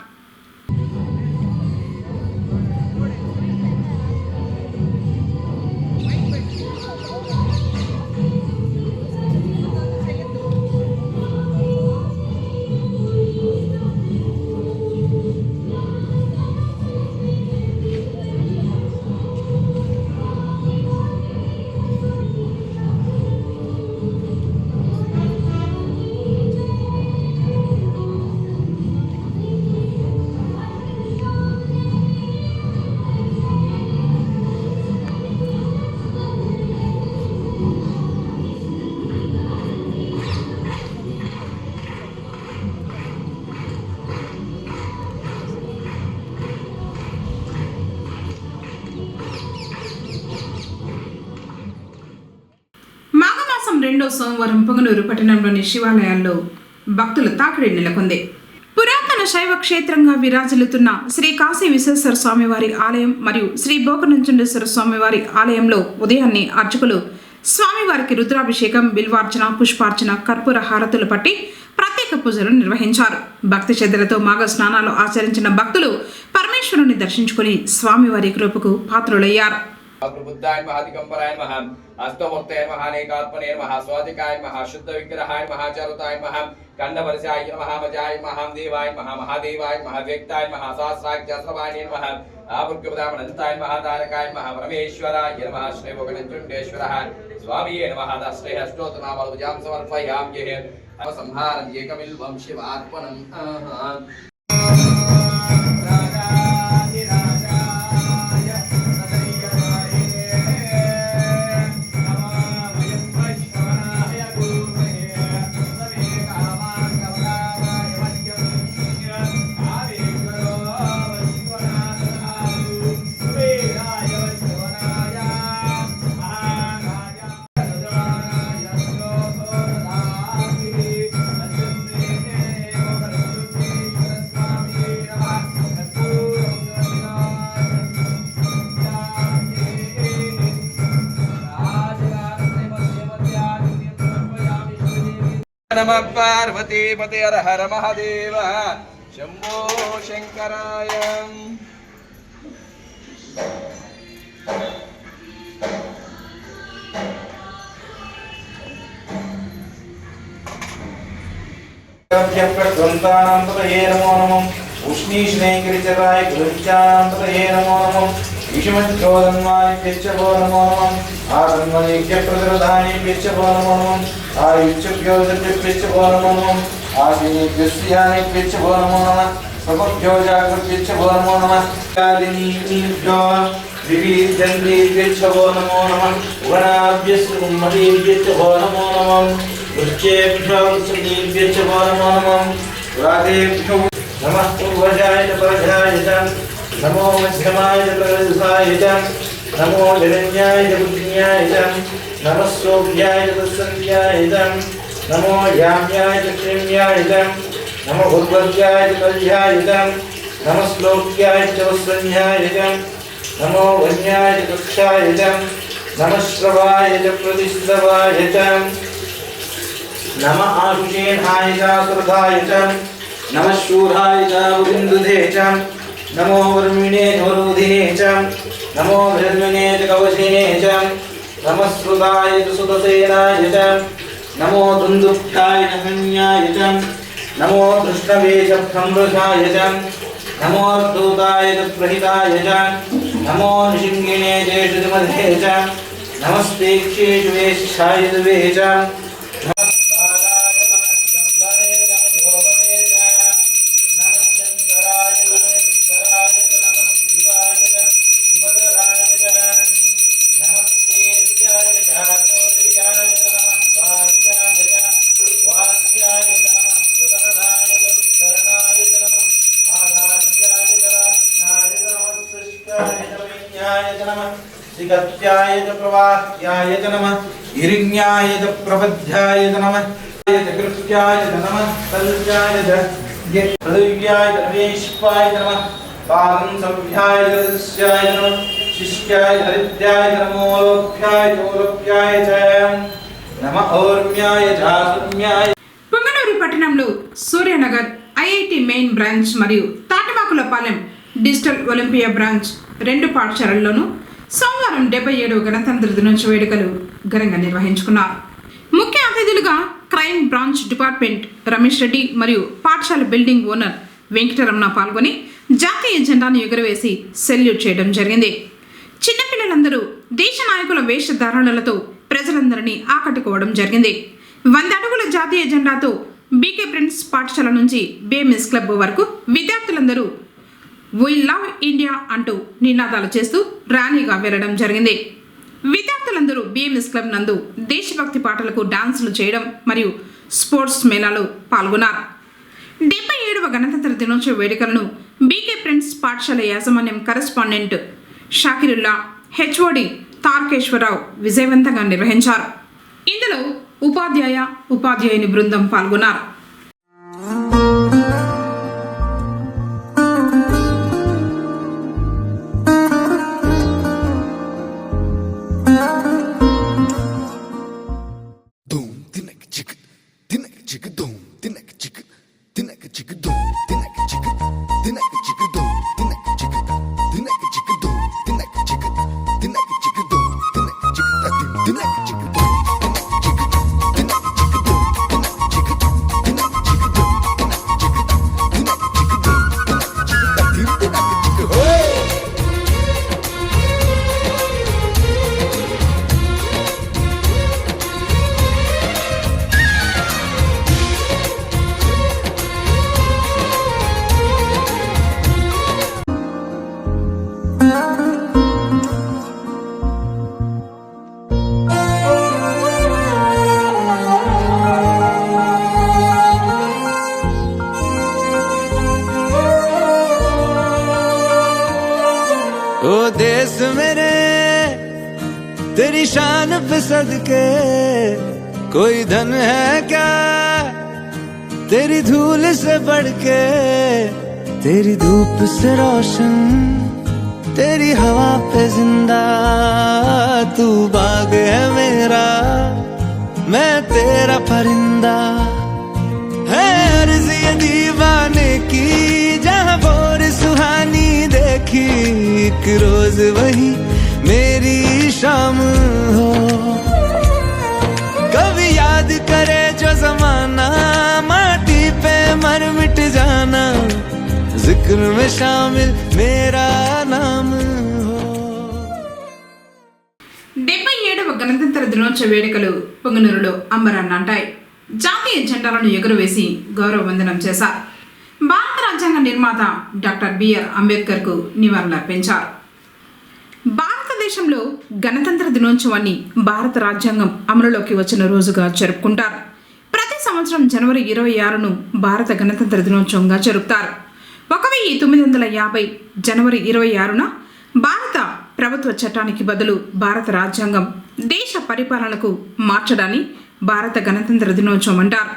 S1: రెండో సోమవారం పొంగనూరు పట్టణంలోని శివాలయాల్లో భక్తుల తాకిడి నెలకొంది. పురాతన శైవ క్షేత్రంగా విరాజిల్లుతున్న శ్రీ కాశీ విశ్వేశ్వర స్వామివారి ఆలయం మరియు శ్రీ భోగనంజుండేశ్వర స్వామివారి ఆలయంలో ఉదయాన్నే అర్చకులు స్వామివారికి రుద్రాభిషేకం, బిల్వార్చన, పుష్పార్చన, కర్పూర హారతులు పట్టి ప్రత్యేక పూజలు నిర్వహించారు. భక్తి శ్రద్ధలతో మాఘ స్నానాలు ఆచరించిన భక్తులు పరమేశ్వరుని దర్శించుకుని స్వామివారి కృపకు పాత్రులయ్యారు.
S12: प्रबुद्धाय नमः, दिगंबराय नमः, अष्टमूर्तये नमः, अनेकात्मने नमः, स्वादिकाय नमः, शुद्ध विग्रहाय नमः, चारुताय नमः, खंडवर्षाय नमः, मजाय नमः, देवाय नमः, महादेवाय नमः, व्यक्ताय नमः, सहस्राक्षरवाय नमः, आपुर्गवदामनंताय नमः, तारकाय नमः, परमेश्वराय नमः, श्री भोगनंजुंडेश्वरः स्वामिये नमः, दश्रे अष्टोत्तमावलुजां समर्पयाम्यहे संहारं एकमिल्वं शिवार्पणम् नमः पार्वती पते हर हर महादेव शंभो शंकराय नमो नमः उष्णीष्णैगिरिचराय गुरुचानान्तये नमो नमः ईशमच्चोदन्वायभ्यश्च नमो नमः आसन्मनेभ्यप्रतिरधानेभ्यश्च नमो नमः आयुष्यभ्योजभ्यश्च नमो नमः आसीनेभ्यस्यानेभ्यश्च नमो नमः स्वभ्यो जागृभ्यश्च नमो नमः कालिनीभ्यो विविधन्तेभ्यश्च नमो नमः वनाभ्यस्मदीभ्यश्च नमो नमः वृक्षेभ्यो वृक्षदीभ्यश्च नमो नमः राधेभ्यो नमः पूर्वजाय परजाय च नमो मध्यमाय प्रगल्भाय च नमो जगन्याय बुद्धिन्याय च नमः सोभ्याय तत्सन्ध्याय च नमो याम्याय क्षेम्याय च नमो उर्वर्याय कल्याय च नमः श्लोक्याय च वस्वन्याय च नमो वन्याय कक्षाय च नमः श्रवाय च प्रतिश्रवाय च नमः आशुषेणाय च सुरधाय च नमः शूराय च गोविन्दुधे च नमो वर्मिणे नवरोधिने च नमो धर्मिणे च कवचिने च नमः श्रुताय च सुतसेनाय च नमो दुन्दुभ्याय च हन्याय च नमो कृष्णवे च भ्रमृषाय च नमो दूताय च प्रहिताय च नमो नृसिंहिणे च श्रीमधे च नमस्तेक्षेषु वेश्याय द्वे च सिकत्याय च प्रवाह्याय च नमः इरिण्याय च प्रबध्याय च नमः कृत्याय च नमः तल्जाय च पृथिव्याय च वेश्वाय च नमः पादं सभ्याय च रजस्याय च नमः शिष्याय च हरिद्याय च नमो लोभ्याय च लोभ्याय च नमः और्म्याय च आसुम्याय.
S1: పొంగనూరు పట్టణంలో సూర్యనగర్ ఐఐటి మెయిన్ బ్రాంచ్ మరియు తాటిమాకులపాలెం డిజిటల్ ఒలింపియా బ్రాంచ్ రెండు పాఠశాలల్లోనూ సోమవారం 77వ గణతంత్ర దినోత్సవ వేడుకలు ఘనంగా నిర్వహించుకున్నారు. ముఖ్య అతిథులుగా crime branch department Ramesh Reddy మరియు పాఠశాల బిల్డింగ్ ఓనర్ వెంకటరమణ పాల్గొని జాతీయ జెండాను ఎగురవేసి సెల్యూట్ చేయడం జరిగింది. చిన్నపిల్లలందరూ దేశ నాయకుల వేషధారణలతో ప్రజలందరినీ ఆకట్టుకోవడం జరిగింది. 100 అడుగుల జాతీయ జెండాతో బీకే ప్రిన్స్ పాఠశాల నుంచి బిఎంఎస్ క్లబ్ వరకు విద్యార్థులందరూ వీ లవ్ ఇండియా అంటూ నినాదాలు చేస్తూ ర్యాలీగా వెళ్లడం జరిగింది. విద్యార్థులందరూ బిఎంఎస్ క్లబ్ నందు దేశభక్తి పాటలకు డాన్సులు చేయడం మరియు స్పోర్ట్స్ మేళాలో పాల్గొన్నారు. 77వ గణతంత్ర దినోత్సవ వేడుకలను బీకే ప్రిన్స్ పాఠశాల యాజమాన్యం కరెస్పాండెంట్ షాకిరుల్లా, హెచ్ఓడి తారకేశ్వరరావు విజయవంతంగా నిర్వహించారు. ఇందులో ఉపాధ్యాయుని బృందం పాల్గొన్నారు.
S13: ओ देश मेरे तेरी शान पे सदके कोई धन है क्या तेरी धूल से बढ़ के, तेरी धूप से रोशन तेरी हवा पे जिंदा, तू बाग है मेरा मैं तेरा परिंदा, है अर्ज़ ये दीवाने की जहाँ भोर सुहानी देखी, एक रोज वही मेरी शाम हो, कभी याद करे जो जमाना माटी पे मर मिट जाना, जिक्र में शामिल मेरा नाम हो.
S1: 77వ గణతంత్ర దినోత్సవ వేడుకలు పొంగనూరులో అంబరాన్ని అంటాయి. జాతీయ జెండాలను ఎగురవేసి గౌరవ వందనం చేశారు. భారత రాజ్యాంగ నిర్మాత డాక్టర్ బిఆర్ అంబేద్కర్కు నివాళులర్పించారు. భారతదేశంలో గణతంత్ర దినోత్సవాన్ని భారత రాజ్యాంగం అమలులోకి వచ్చిన రోజుగా జరుపుకుంటారు. ప్రతి సంవత్సరం జనవరి 26ను భారత గణతంత్ర దినోత్సవంగా జరుపుతారు. 1950 జనవరి 26న భారత ప్రభుత్వ చట్టానికి బదులు భారత రాజ్యాంగం దేశ పరిపాలనకు మార్చడాన్ని భారత గణతంత్ర దినోత్సవం అంటారు.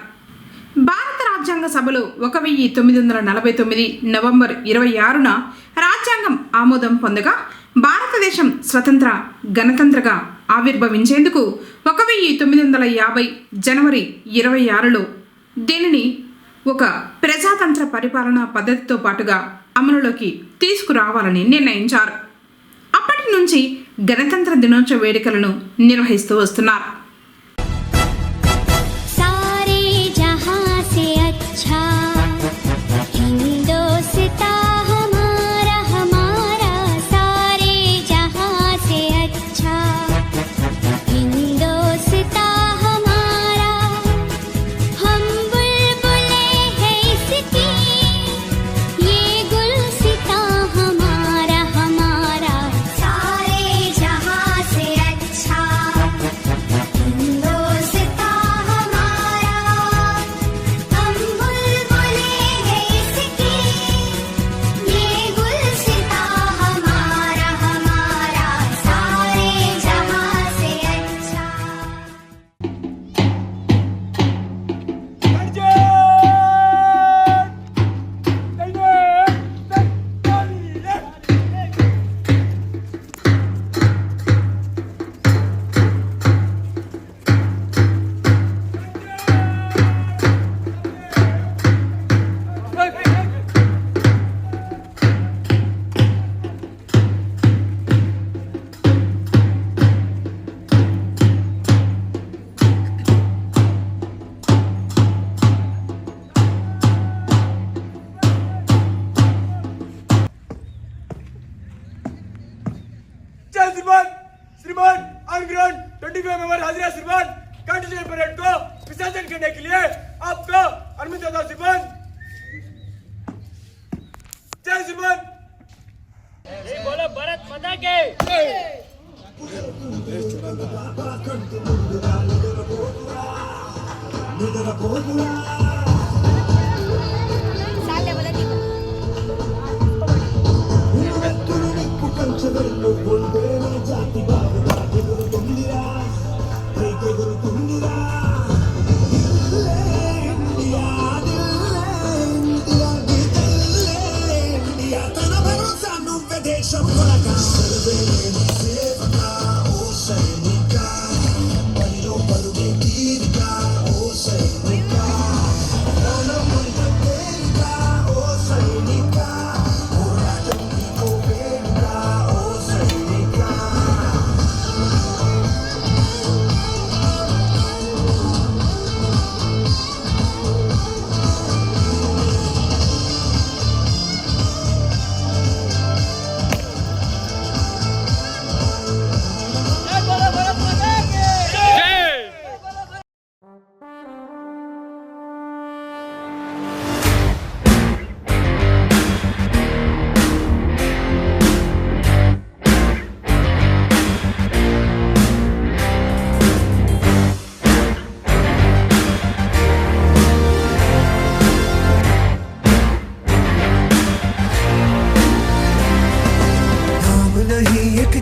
S1: భారత రాజ్యాంగ సభలో 1949 నవంబర్ 26న రాజ్యాంగం ఆమోదం పొందగా భారతదేశం స్వతంత్ర గణతంత్రగా ఆవిర్భవించేందుకు 1950 జనవరి 26లో దీనిని ఒక ప్రజాతంత్ర పరిపాలనా పద్ధతితో పాటుగా అమలులోకి తీసుకురావాలని నిర్ణయించారు. అప్పటి నుంచి గణతంత్ర దినోత్సవ వేడుకలను నిర్వహిస్తూ వస్తున్నారు.
S9: में हमारे हाजिर श्रीमान कांटी परेड को विसर्जन करने के लिए आपको अनुमति देता हूं श्रीमान। जय श्रीमान।
S10: बोलो भारत माता के।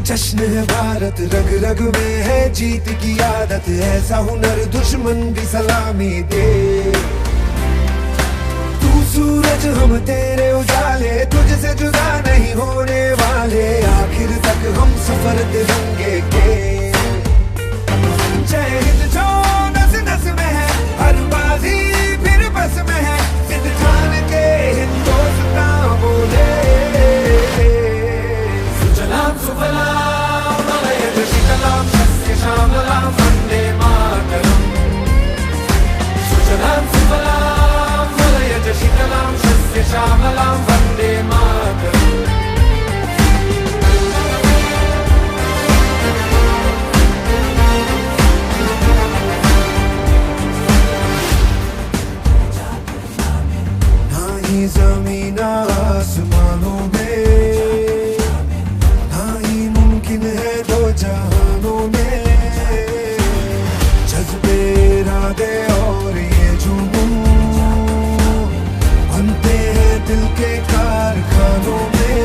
S13: जश्न है भारत, रग रग में है जीत की आदत, ऐसा हुनर दुश्मन भी सलामी दे। तू सूरज हम तेरे उजाले, तुझसे जुदा नहीं होने वाले, आखिर तक हम सफर तिरंगे के। जय हिंद जो नस नस में है, हर बाजी फिर बस में है, सिद्ध ठान के हिंदुस्तान बोले। सुजलाम सुफलाम मलयज शीतलाम सस्य श्यामलाम वंदे मातरम। सुजलाम सुफलाम मलयज शीतलाम सस्य श्यामलाम वंदे मातरम। ना ही जमीन आसमानों में, ना ही मुमकिन है दो जहानों में, जज्बे इरादे और ये जुनून बनते हैं दिल के कारखानों में।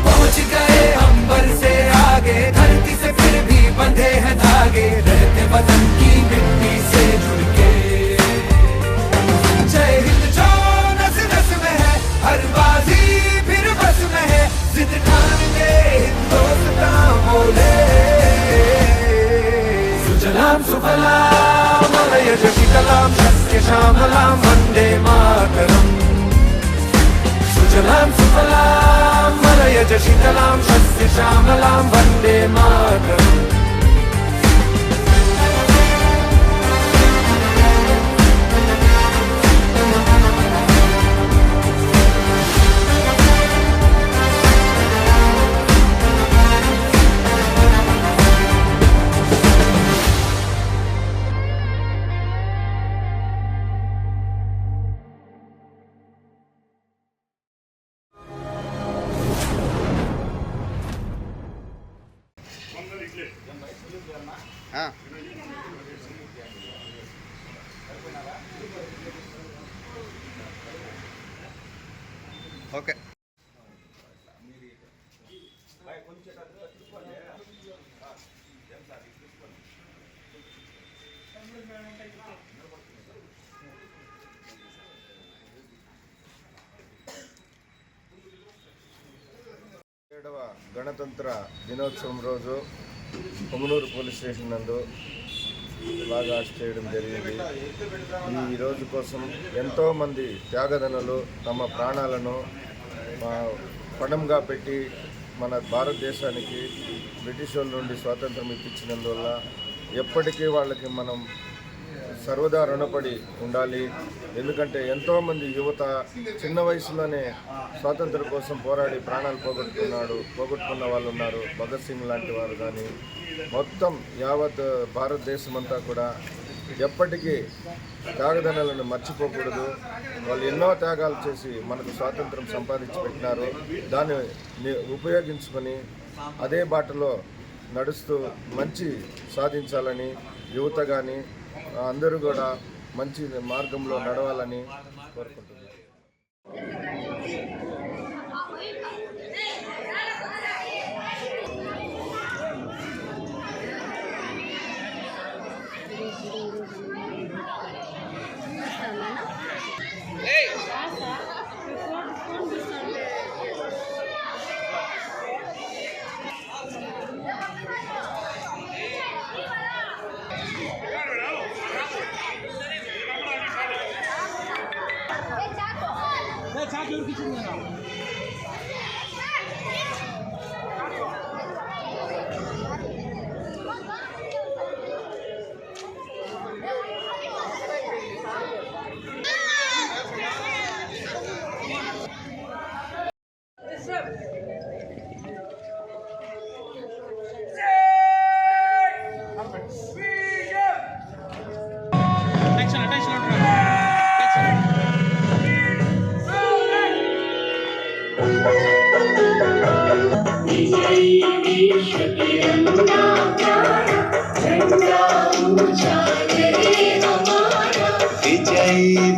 S13: पहुंच गए अंबर से आगे, धरती से फिर भी बंधे हैं धागे, रहते वतन की मिट्टी से जुड़ के। जय हिंद जो नस नस में है, हर बाजी फिर बस में है, जिद ठान के हिंदुस्तान बोले। सुजलाम सुफलाम मलयज शीतलाम सस्य श्यामलाम वंदे मातरम। सुजलाम सुफलाम मलयज शीतलाम सस्य श्यामलाम वंदे मातरम।
S14: ఓకే
S15: గణతంత్ర దినోత్సవం రోజు కొమనూరు పోలీస్ స్టేషన్ నందు బాగా అరెస్ట్ చేయడం జరిగింది. ఈ రోజు కోసం ఎంతోమంది త్యాగదనులు తమ ప్రాణాలను పణంగా పెట్టి మన భారతదేశానికి బ్రిటిష్ వాళ్ళ నుండి స్వాతంత్రం ఇప్పించినందువల్ల ఎప్పటికీ వాళ్ళకి మనం సర్వదా రుణపడి ఉండాలి. ఎందుకంటే ఎంతోమంది యువత చిన్న వయసులోనే స్వాతంత్రం కోసం పోరాడి ప్రాణాలు పోగొట్టుకున్న వాళ్ళు ఉన్నారు. భగత్ సింగ్ లాంటి వారు కానీ మొత్తం యావత్ భారతదేశం అంతా కూడా ఎప్పటికీ త్యాగదనులను మర్చిపోకూడదు. వాళ్ళు ఎన్నో త్యాగాలు చేసి మనకు స్వాతంత్రం సంపాదించి పెట్టినారు. దాన్ని ఉపయోగించుకొని అదే బాటలో నడుస్తూ మంచి సాధించాలని యువత కానీ అందరూ కూడా మంచి మార్గంలో నడవాలని కోరుకుంటున్నాను.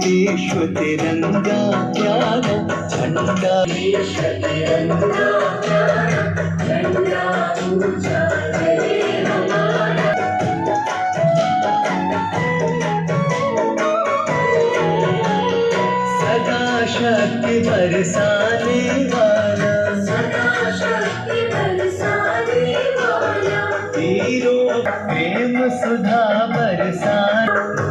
S13: विश्व तिरंगा प्यारा झंडा विश्व तिरंगा प्यारा झंडा ऊंचा करे हमारा सदा शक्ति बरसाने वाला सदा शक्ति बरसाने वाला तीरों प्रेम सुधा बरसा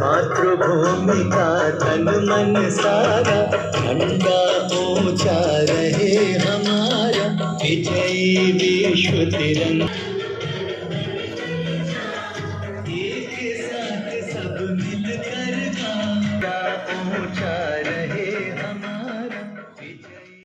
S13: मातृभूमि का तन मन सारा झंडा ऊंचा रहे हमारा विजयी विश्व तिरंगा एक साथ सब मिलकर झंडा ऊंचा रहे हमारा विजयी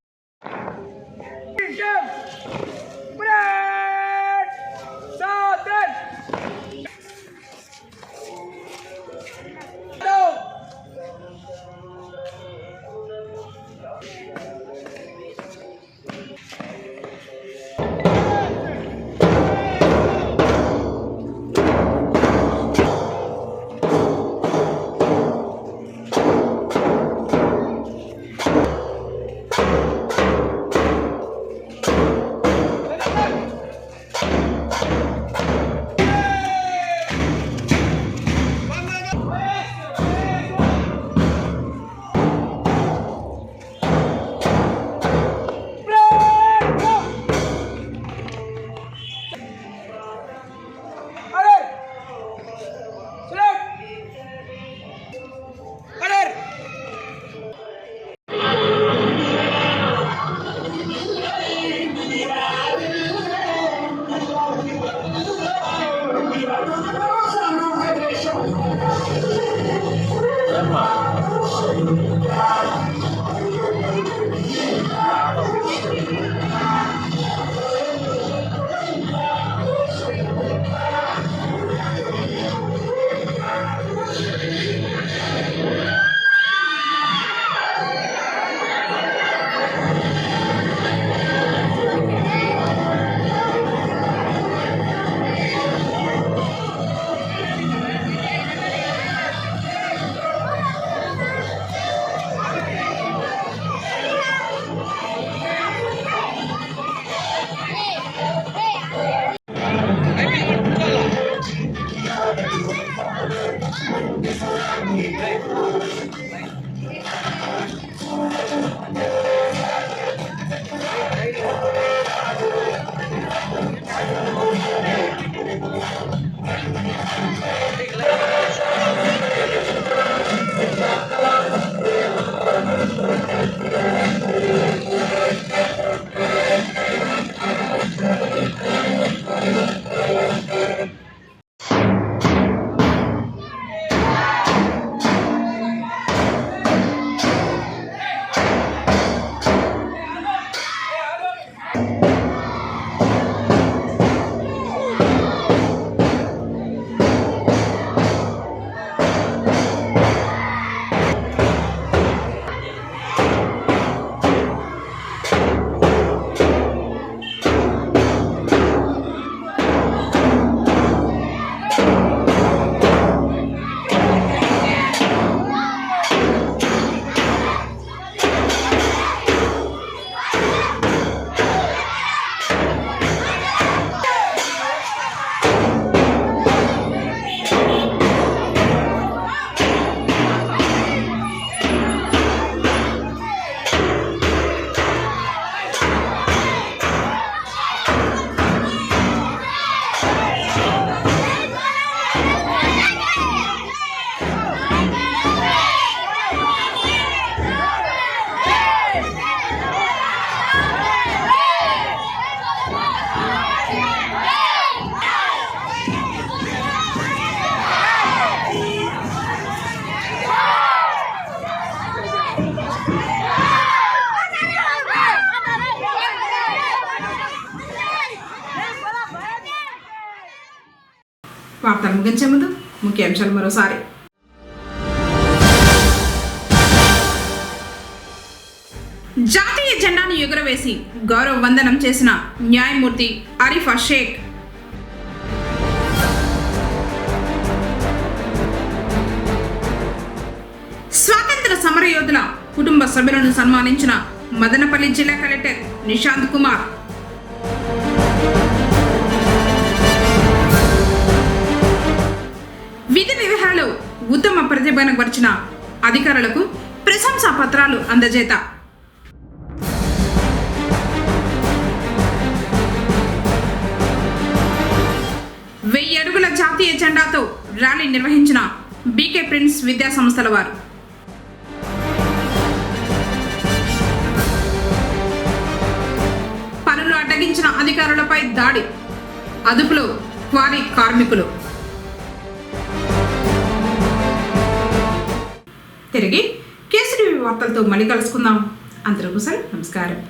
S1: వార్తలు ముగించే ముందు ముఖ్యాంశాలు మరోసారి. జాతీయ జెండాను ఎగురవేసి గౌరవ వందనం చేసిన న్యాయమూర్తి అరిఫా షేక్. స్వాతంత్ర సమరయోధుల కుటుంబ సభ్యులను సన్మానించిన మదనపల్లి జిల్లా కలెక్టర్ నిశాంత్ కుమార్. విధి నిర్వహణలో ఉత్తమ ప్రతిభను పరిచిన అధికారులకు ప్రశంసా పత్రాలు అందజేత. వెయ్యి అడుగుల జాతీయ జెండాతో ర్యాలీ నిర్వహించిన బీకే ప్రిన్స్ విద్యా సంస్థల వారు. పనులు అడ్డగించిన అధికారులపై దాడి, అదుపులో క్వారీ కార్మికులు. తిరిగి కేసీటీవీ వార్తలతో మళ్ళీ కలుసుకుందాం. అందరికీ నమస్కారం.